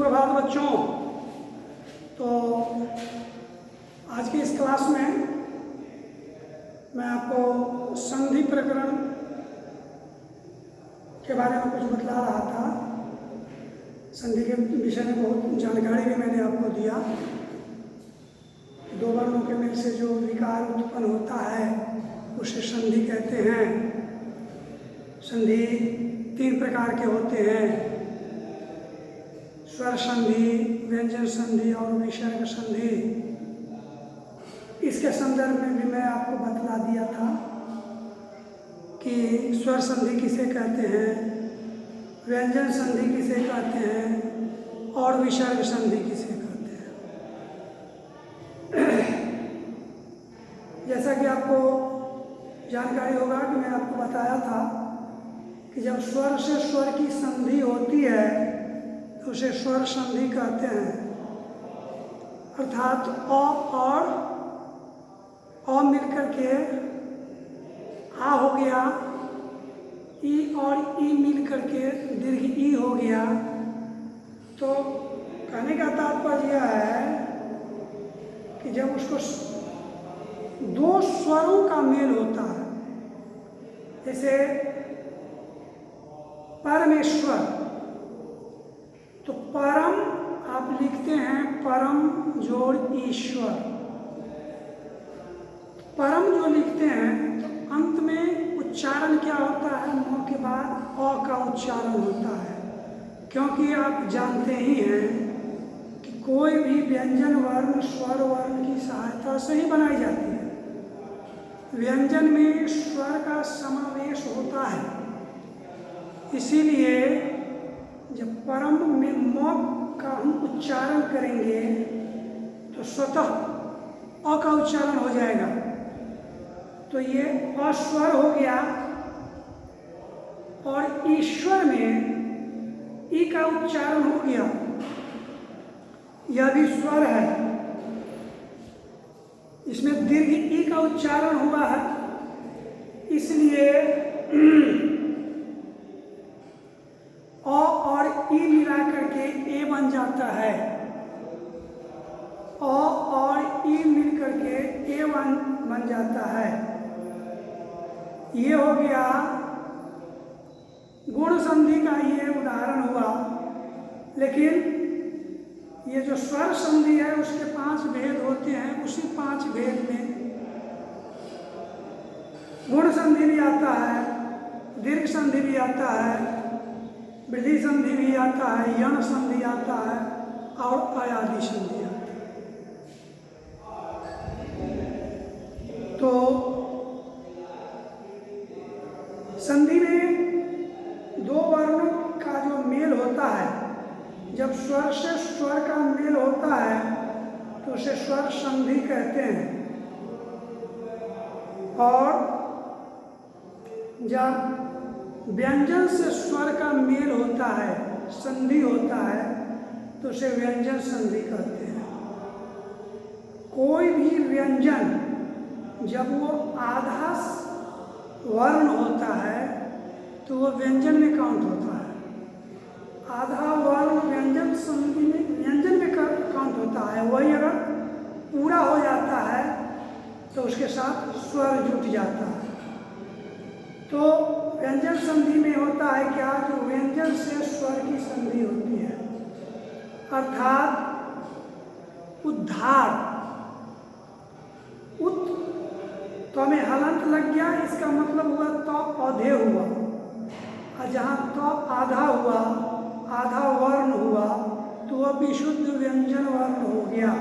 सुप्रभात बच्चों। तो आज की इस क्लास में मैं आपको संधि प्रकरण के बारे में कुछ बतला रहा था। संधि के विषय में बहुत जानकारी भी मैंने आपको दिया। दो वर्णों के मेल से जो विकार उत्पन्न होता है उसे संधि कहते हैं। संधि तीन प्रकार के होते हैं, स्वर संधि, व्यंजन संधि और विसर्ग संधि। इसके संदर्भ में भी मैं आपको बतला दिया था कि स्वर संधि किसे कहते हैं, व्यंजन संधि किसे कहते हैं और विसर्ग संधि किसे कहते हैं। जैसा कि आपको जानकारी होगा कि मैं आपको बताया था कि जब स्वर से स्वर की संधि होती है तो उसे स्वर संधि कहते हैं। अर्थात अ और अ मिलकर के आ हो गया, ई और ई मिल करके दीर्घ ई हो गया। तो कहने का तात्पर्य यह है कि जब उसको दो स्वरों का मेल होता है, जैसे परमेश्वर, तो परम आप लिखते हैं परम जोड़ ईश्वर। परम जो लिखते हैं तो अंत में उच्चारण क्या होता है, म के बाद अ का उच्चारण होता है। क्योंकि आप जानते ही हैं कि कोई भी व्यंजन वर्ण स्वर वर्ण की सहायता से ही बनाई जाती है। व्यंजन में स्वर का समावेश होता है, इसीलिए जब परम में म का हम उच्चारण करेंगे तो स्वतः अ का उच्चारण हो जाएगा। तो ये अस्वर हो गया और ईश्वर में ई का उच्चारण हो गया, यह भी स्वर है। इसमें दीर्घ ई का उच्चारण हुआ है, इसलिए अ और ई मिला करके ए बन जाता है। अ और ई मिल करके ए बन जाता है। ये हो गया गुण संधि का ये उदाहरण हुआ। लेकिन ये जो स्वर संधि है उसके 5 भेद होते हैं। उसी 5 भेद में गुण संधि भी आता है, दीर्घ संधि भी आता है, वृद्धि संधि भी आता है, यण संधि आता है और अयादि संधि आता है। तो संधि में दो वर्णों का जो मेल होता है, जब स्वर से स्वर का मेल होता है तो उसे स्वर संधि कहते हैं। और जब व्यंजन से स्वर का मेल होता है, संधि होता है, तो उसे व्यंजन संधि कहते हैं। कोई भी व्यंजन जब वो आधा वर्ण होता है तो वो व्यंजन में काउंट होता है। आधा वर्ण व्यंजन संधि में व्यंजन में काउंट होता है। वही अगर पूरा हो जाता है तो उसके साथ स्वर जुट जाता है। तो व्यंजन संधि में होता है क्या, जो व्यंजन से स्वर की संधि होती है। अर्थात उद्धार, उत तो हमें हलंत लग गया, इसका मतलब हुआ तो औधे हुआ। और जहाँ तो आधा हुआ, आधा वर्ण हुआ, तो वह विशुद्ध व्यंजन वर्ण हो गया।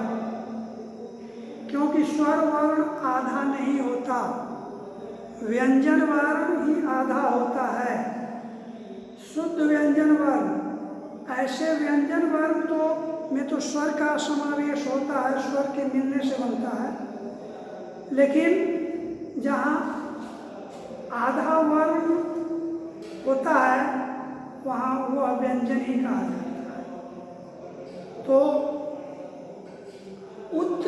क्योंकि स्वर वर्ण आधा नहीं होता, व्यंजन वर्ण ही आधा होता है। शुद्ध व्यंजन वर्ण, ऐसे व्यंजन वर्ण तो में तो स्वर का समावेश होता है, स्वर के मिलने से बनता है। लेकिन जहाँ आधा वर्ण होता है वहाँ वह व्यंजन ही कहा जाता है। तो उत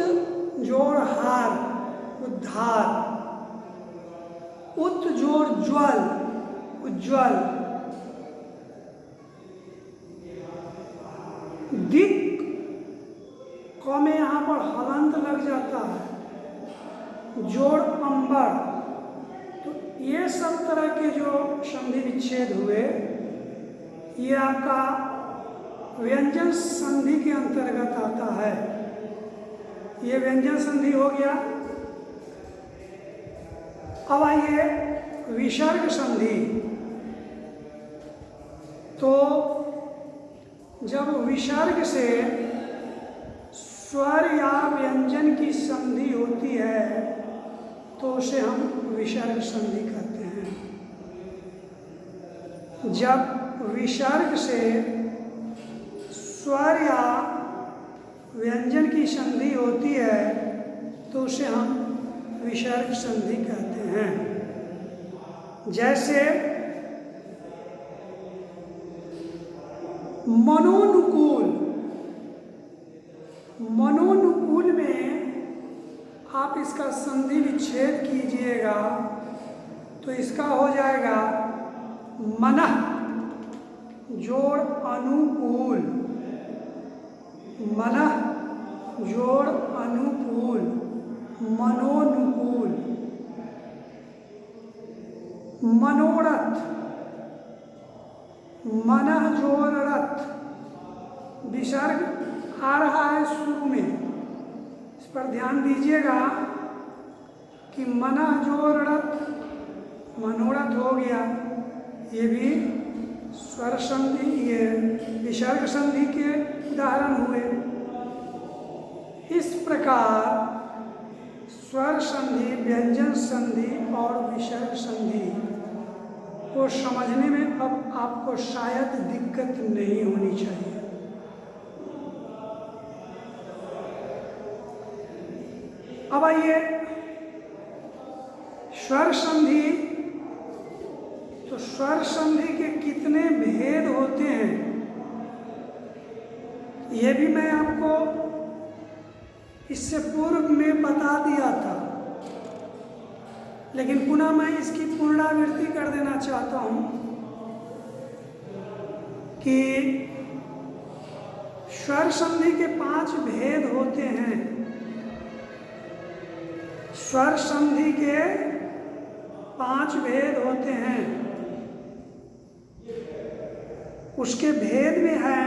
जोड़ हार, उद्धार, उत जोड़ ज्वल, उज्ज्वल, दिक क में यहाँ पर हलंत लग जाता है, जोड़ अंबर, तो ये सब तरह के जो संधि विच्छेद हुए ये आपका व्यंजन संधि के अंतर्गत आता है। ये व्यंजन संधि हो गया। अब आइए विसर्ग संधि। तो जब विसर्ग से स्वर या व्यंजन की संधि होती है तो उसे हम विसर्ग संधि कहते हैं। जब विसर्ग से स्वर या व्यंजन की संधि होती है तो उसे हम विसर्ग संधि कहते हैं। जैसे मनोनुकूल, मनोनुकूल में आप इसका संधि विच्छेद कीजिएगा तो इसका हो जाएगा मनः जोड़ अनुकूल, मनः जोड़ अनुकूल, मनोनुकूल। मनोरथ, मनः जोड़ रथ, विसर्ग आ रहा है शुरू में, इस पर ध्यान दीजिएगा कि मनः जोड़ रथ मनोरथ हो गया। ये भी स्वर संधि, ये विसर्ग संधि के उदाहरण हुए। इस प्रकार स्वर संधि, व्यंजन संधि और विसर्ग संधि को समझने में अब आपको शायद दिक्कत नहीं होनी चाहिए। अब आइए स्वर संधि। तो स्वर संधि के कितने भेद होते हैं ये भी मैं आपको इससे पूर्व में बता दिया था, लेकिन पुनः मैं इसकी पुनरावृत्ति कर देना चाहता हूं कि स्वर संधि के 5 भेद होते हैं। स्वर संधि के 5 भेद होते हैं। उसके भेद में है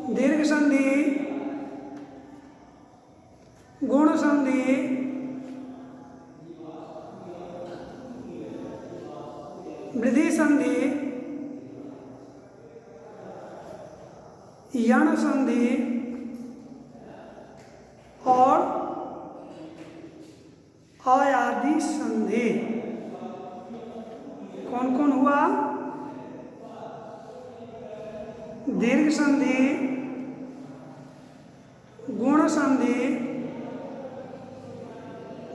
दीर्घ संधि, गुण संधि, वृद्धि संधि, यण संधि और अयादि संधि। कौन कौन हुआ? दीर्घ संधि, गुण संधि,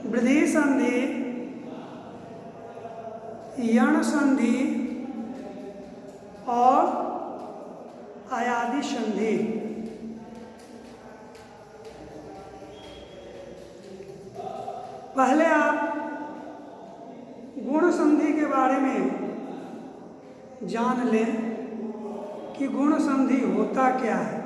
वृद्धि संधि, यण संधि और अयादि संधि। पहले आप गुण संधि के बारे में जान लें कि गुण संधि होता क्या है।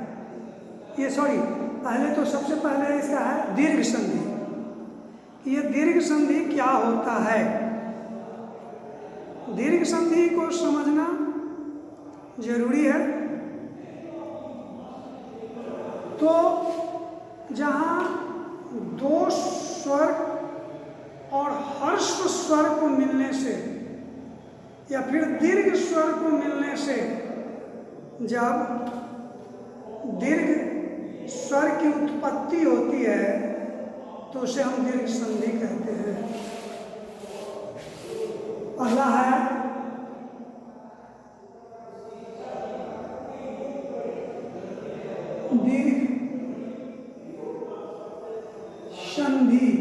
पहले तो सबसे पहले इसका है दीर्घ संधि। ये दीर्घ संधि क्या होता है? दीर्घ संधि को समझना जरूरी है। तो जहाँ 2 स्वर और हर्ष स्वर को मिलने से या फिर दीर्घ स्वर को मिलने से जब दीर्घ स्वर की उत्पत्ति होती है तो उसे हम दीर्घ संधि कहते हैं। पहला है दीर्घ संधि।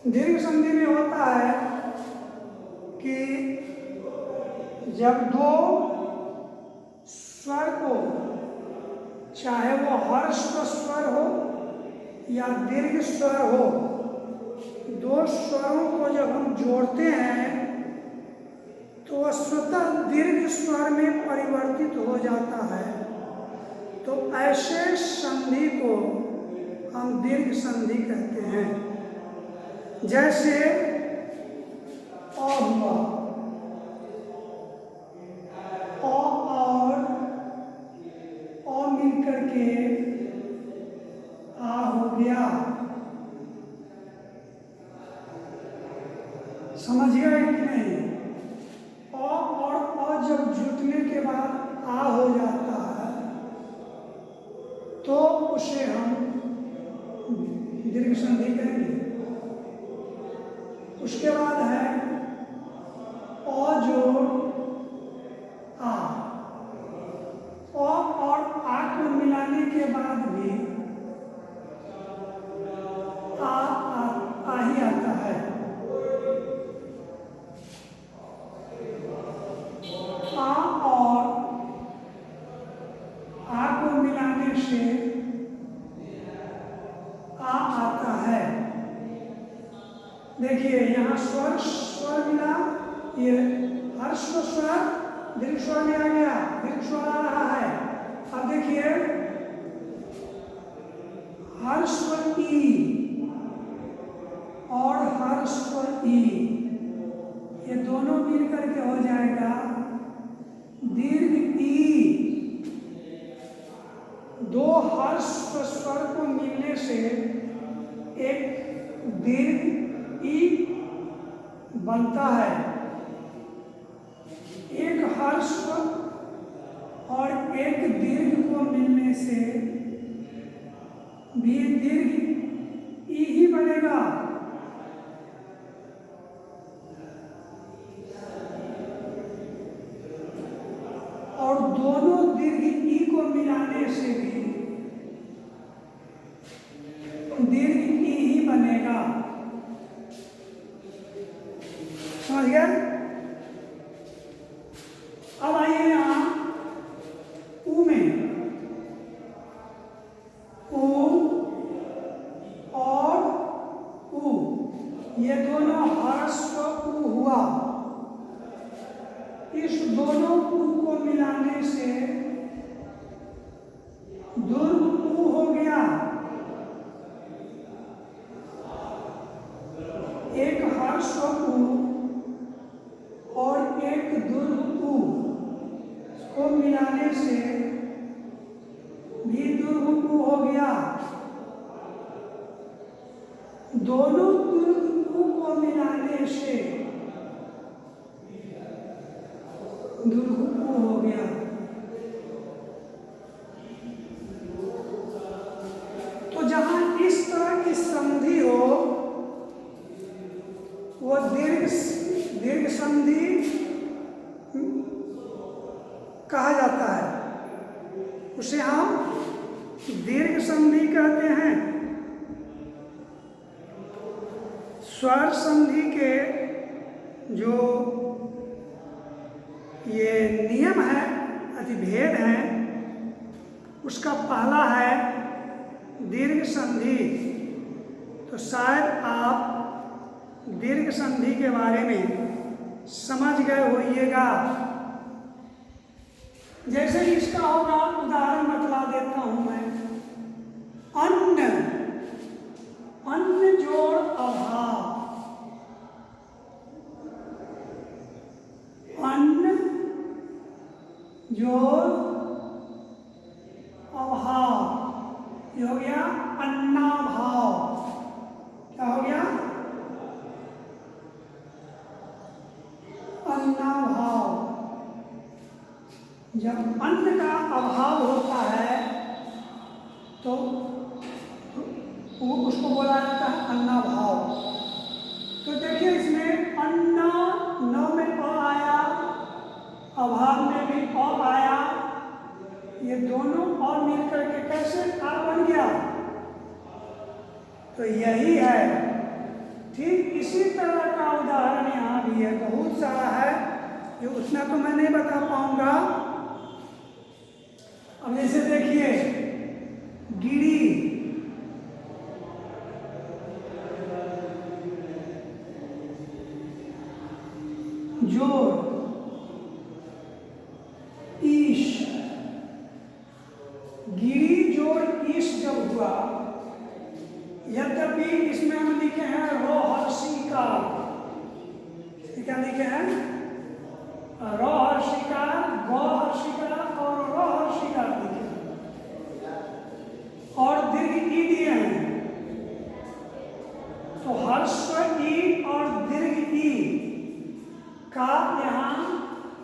दीर्घ संधि में होता है कि जब 2 स्वर को, चाहे वो हर्ष स्वर हो या दीर्घ स्वर हो, 2 स्वरों को जब हम जोड़ते हैं तो वह स्वतः दीर्घ स्वर में परिवर्तित हो जाता है। तो ऐसे संधि को हम दीर्घ संधि कहते हैं। जैसे अ हुआ, अ और अ मिलकर के आ हो गया। समझ गए कि नहीं? अ और अ जब जुटने के बाद आ हो जाता है तो उसे हम दीर्घ संधि कहेंगे। उसके बाद है अ जोड़ आ। अ और आ को मिलाने के बाद भी आ ही आता है। आ और आ को मिलाने से आ आता है। देखिए यहाँ स्वर स्वर मिला, ये हर्ष स्वर दीर्घ स्वर में आ गया, दीर्घ स्वर आ रहा है। अब देखिए हर स्वर ई और हर स्वर ई, ये दोनों मिलकर के हो जाएगा दीर्घ ई। दो हर्ष स्वर को मिलने से एक दीर्घ ई बनता है। एक हर्ष और एक दीर्घ को मिलने से भी दीर्घ ई ही बनेगा। और दोनों दीर्घ ई को मिलाने से भी दीर्घ ई ही बनेगा। समझ गए? अब आइए यहां ऊ में, ऊ और ऊ, ये दोनों ह्रस्व ऊ हुआ। इस दोनों ऊ को मिलाने से दीर्घ ऊ हो गया। एक ह्रस्व ऊ और एक दीर्घ ऊ को मिलाने से भी दीर्घ ऊ हो गया। दोनों दीर्घ ऊ को मिलाने से दीर्घ ऊ हो गया। तो जहां इस तरह की संधि हो वह दीर्घ संधि कहा जाता है। उसे हम दीर्घ संधि कहते हैं। स्वर संधि के जो ये नियम है, अधिभेद हैं, उसका पहला है दीर्घ संधि। तो शायद आप दीर्घ संधि के बारे में समझ गए होइएगा। जैसे इसका होगा, उदाहरण बतला देता हूं मैं। अन्न, अन्न जोड़ अभाव, अन्न जोड़ अभाव, ये हो गया अन्नाभाव। क्या हो गया? अन्नाभाव। जब अन्न का अभाव होता है तो वो उसको बोला जाता है अन्नाभाव। तो देखिए इसमें अन्ना न में अ आया, अभाव में भी अ आया, ये दोनों और मिलकर के कैसे आ बन गया? तो यही है। ठीक इसी तरह का उदाहरण यहाँ भी है, बहुत सारा है, जो उतना तो मैं नहीं बता पाऊंगा। अब जैसे देखिए गिरी, जोड़, ईश, गिरी जोड़ ईश जब हुआ, यद्यपि इसमें हम लिखे हैं रो हर्षिकार, क्या लिखे हैं? रो हर्षिकार, गौ हर्षिकार और रो हर्षिकार लिखे और दीर्घ ई दिए हैं। तो हर्ष ई और दीर्घ ई का यहाँ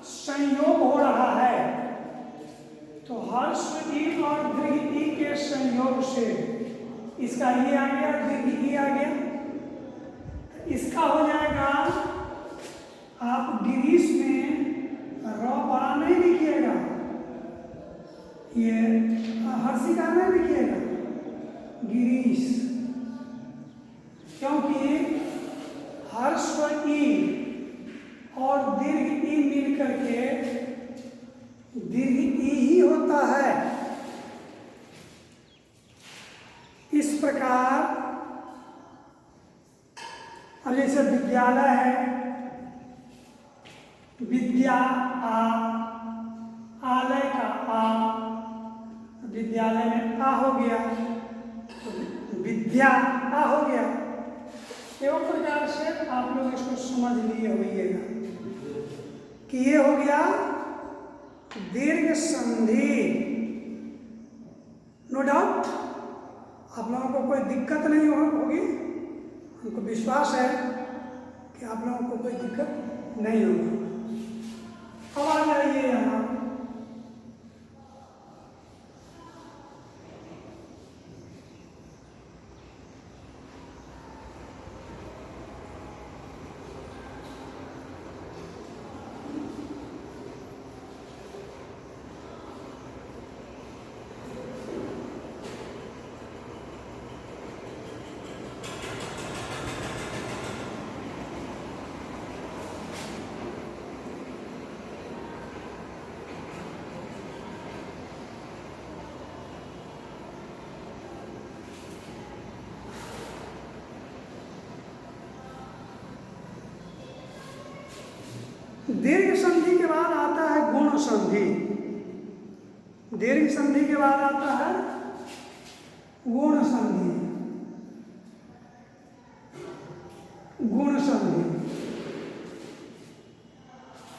संयोग हो रहा है। तो हर्ष ई और दीर्घ ई के संयोग से इसका ये आ गया, दीर्घ ई आ गया। इसका हो जाएगा, आप गिरीश में र बड़ा नहीं लिखिएगा, ये हर्षिका नहीं लिखिएगा, गिरीश, क्योंकि हर्ष ई और दीर्घ ई मिल करके दीर्घ ई ही होता है। इस प्रकार अब जैसे विद्यालय है, विद्या आ, आलय का आ, विद्यालय में आ हो गया, तो विद्या आ हो गया। एवं प्रकार से आप लोग इसको समझ लिए होइएगा कि ये हो गया दीर्घ संधि। नो डाउट आप लोगों को कोई दिक्कत नहीं होगी, हमको विश्वास है कि आप लोगों को कोई दिक्कत नहीं होगी। अब आ जाइए यहाँ, दीर्घ संधि के बाद आता है गुण संधि। दीर्घ संधि के बाद आता है गुण संधि। गुण संधि,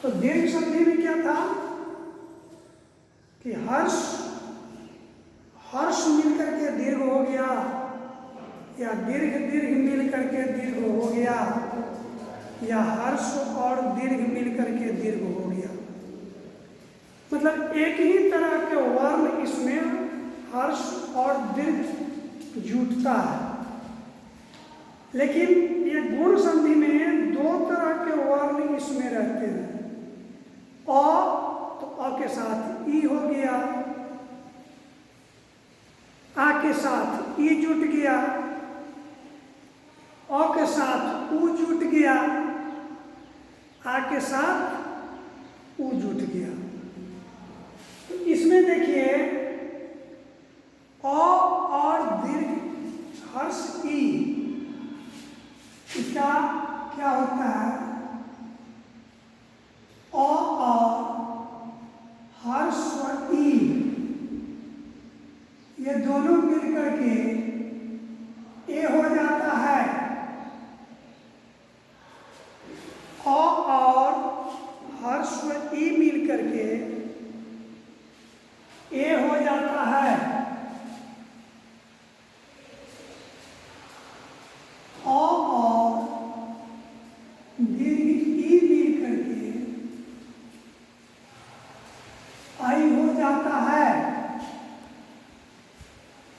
तो दीर्घ संधि में क्या था कि हर्ष हर्ष मिलकर के दीर्घ हो गया, या दीर्घ दीर्घ मिल करके दीर्घ हो गया, या हर्ष और दीर्घ मिल करके दीर्घ हो गया। मतलब एक ही तरह के वर्ण इसमें हर्ष और दीर्घ जुटता है। लेकिन ये गुण संधि में दो तरह के वर्ण इसमें रहते हैं। अ तो अ के साथ ई हो गया, आ के साथ ई जुट गया, अ के साथ उ जुट गया, आ के साथ उ जुट गया। तो इसमें देखिए अ और दीर्घ हर्ष ई, इसका क्या होता है? अ और हर्ष और ई ये दोनों मिलकर के ए हो जाता है। अ और हर्ष और ई मिल करके ए हो जाता है। अ और दीर्घ ई मिल करके आई हो जाता है।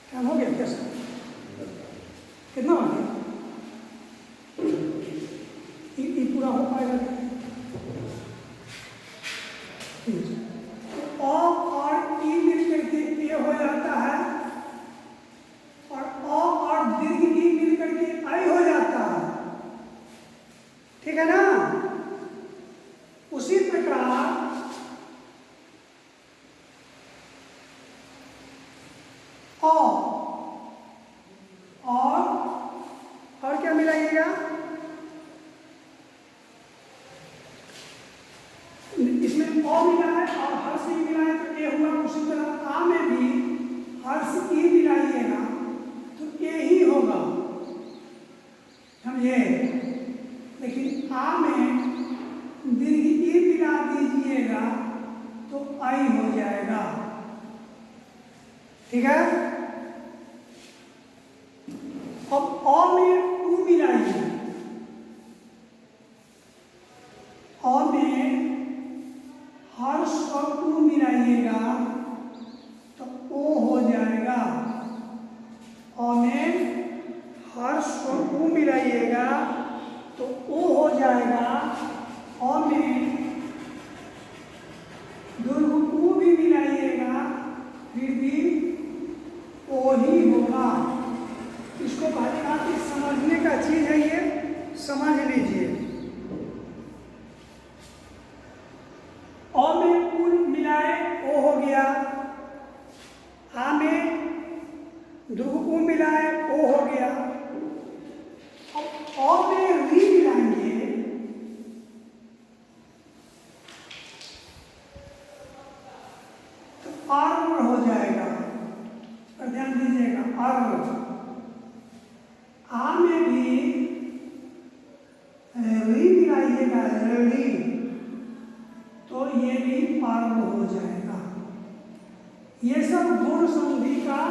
क्या हो गया? कैसे? कितना हो गया? ई पूरा हो पाएगा? अ और ई मिलकर के ए हो जाता है, और अ और दीर्घ ई मिलकर के आई हो जाता है। ठीक है ना? उसी प्रकार और क्या मिलाइएगा? इसमें अ मिला है और हर्ष ई मिला ठीक है। अब अ में उ मिलाइए, अ में हर स्वर उ मिलाइएगा तो ओ हो जाएगा। अ में हर स्वर उ मिलाइएगा तो ओ हो जाएगा। अ में दीर्घ उ भी मिलाइएगा फिर भी ओ ही होगा। इसको भाई आप समझने का चीज है, ये समझ लीजिए। अ में उ मिलाए ओ हो गया, आ में दीर्घ उ मिलाए ओ हो गया। अब अ में री मिलाएंगे तो अर्व हो जाएगा। पर ध्यान दीजिएगा, अर्व। आ में भी री मिलाइएगा, री, तो ये भी अर्व हो जाएगा। ये सब गुण संधि का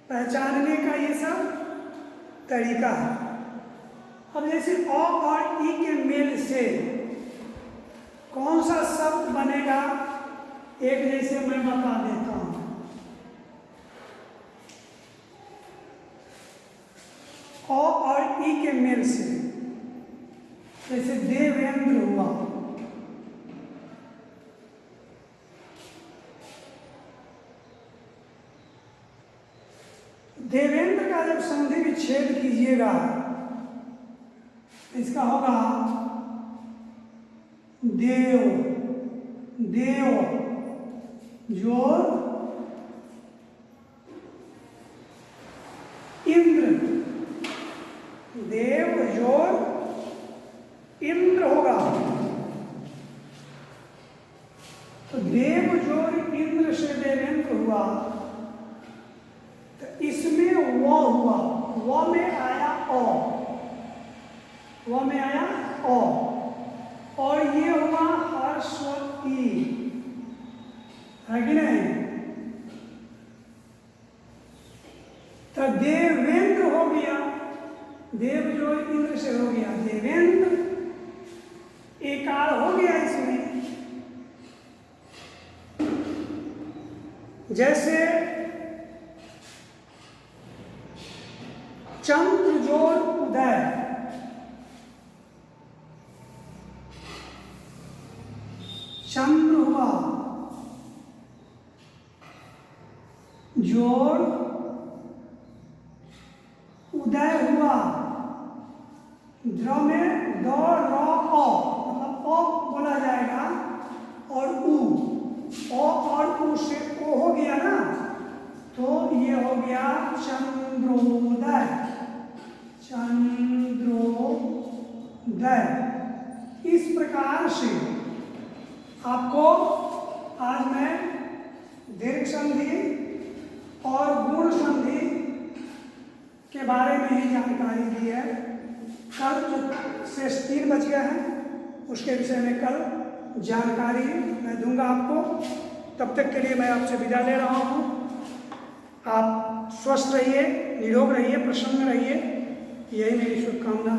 पहचानने का ये सब तरीका है। अब जैसे अ और ई के मेल से कौन सा शब्द बनेगा, एक जैसे मैं बता देता हूं। अ और ई के मेल से जैसे देवेंद्र हुआ, देवेंद्र का जब संधि विच्छेद कीजिएगा इसका होगा देव, देव जोर इंद्र, देव जोर इंद्र होगा। तो देव जोर इंद्र से देवेंद्र हुआ, तो इसमें व हुआ, व में आया अ, व में आया अ, और ये हुआ हर्स्व ई, है कि नहीं। तो देवेंद्र हो गया, देव जो इंद्र से हो गया देवेंद्र, एकार हो गया इसमें। जैसे चंद्र जोर उदय, चंद्र हुआ जोर उदय हुआ, द्र में द र अ, मतलब अ बोला जाएगा, और उ, अ और उ से ओ हो गया ना, तो ये हो गया चंद्रोदय, चंद्रोदय। इस प्रकार से आपको आज मैं दीर्घ संधि और गुण संधि के बारे में ही जानकारी दी है। कल जो शेष 3 बच गए हैं उसके विषय में कल जानकारी मैं दूंगा आपको। तब तक के लिए मैं आपसे विदा ले रहा हूँ। आप स्वस्थ रहिए, निरोग रहिए, प्रसन्न रहिए, यही मेरी शुभकामना